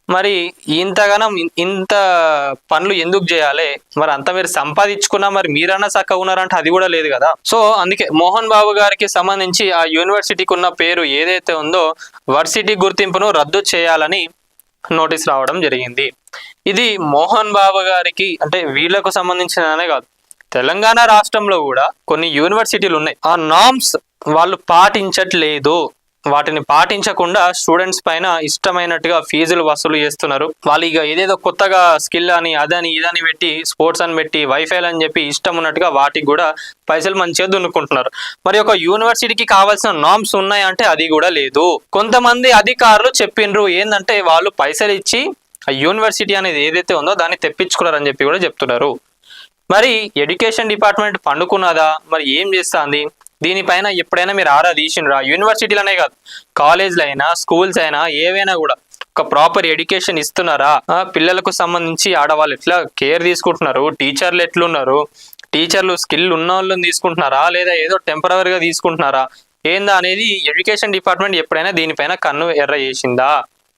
మరి ఇంతగానం ఇంత పనులు ఎందుకు చేయాలి? మరి అంత మీరు సంపాదించుకున్నా మరి మీరన్నా చక్కగా ఉన్నారంటే అది కూడా లేదు కదా. సో అందుకే మోహన్ బాబు గారికి సంబంధించి ఆ యూనివర్సిటీకి ఉన్న పేరు ఏదైతే ఉందో వర్సిటీ గుర్తింపును రద్దు చేయాలని నోటీస్ రావడం జరిగింది. ఇది మోహన్ బాబు గారికి అంటే వీళ్ళకు సంబంధించిననే కాదు, తెలంగాణ రాష్ట్రంలో కూడా కొన్ని యూనివర్సిటీలు ఉన్నాయి. ఆ నామ్స్ వాళ్ళు పాటించట్లేదు. వాటిని పాటించకుండా స్టూడెంట్స్ పైన ఇష్టమైనట్టుగా ఫీజులు వసూలు చేస్తున్నారు. వాళ్ళు ఇక ఏదేదో కొత్తగా స్కిల్ అని అదని ఇదని పెట్టి స్పోర్ట్స్ అని పెట్టి వైఫైలు అని చెప్పి ఇష్టం ఉన్నట్టుగా వాటికి కూడా పైసలు మంచిగా దున్నుకుంటున్నారు. మరి ఒక యూనివర్సిటీకి కావాల్సిన నామ్స్ ఉన్నాయంటే అది కూడా లేదు. కొంతమంది అధికారులు చెప్పిండ్రు ఏంటంటే వాళ్ళు పైసలు ఇచ్చి ఆ యూనివర్సిటీ అనేది ఏదైతే ఉందో దాన్ని తెప్పించుకున్నారని చెప్పి కూడా చెప్తున్నారు. మరి ఎడ్యుకేషన్ డిపార్ట్మెంట్ పండుకున్నదా? మరి ఏం చేస్తుంది? దీనిపైన ఎప్పుడైనా మీరు ఆరా తీసిండ్రా? యూనివర్సిటీలనే కాదు, కాలేజ్లు అయినా స్కూల్స్ అయినా ఏవైనా కూడా ఒక ప్రాపర్ ఎడ్యుకేషన్ ఇస్తున్నారా? పిల్లలకు సంబంధించి ఆడవాళ్ళు ఎట్లా కేర్ తీసుకుంటున్నారు, టీచర్లు ఎట్లున్నారు, టీచర్లు స్కిల్ ఉన్న వాళ్ళని తీసుకుంటున్నారా లేదా ఏదో టెంపరరీగా తీసుకుంటున్నారా ఏందా అనేది ఎడ్యుకేషన్ డిపార్ట్మెంట్ ఎప్పుడైనా దీనిపైన కన్ను ఎర్ర చేసిందా?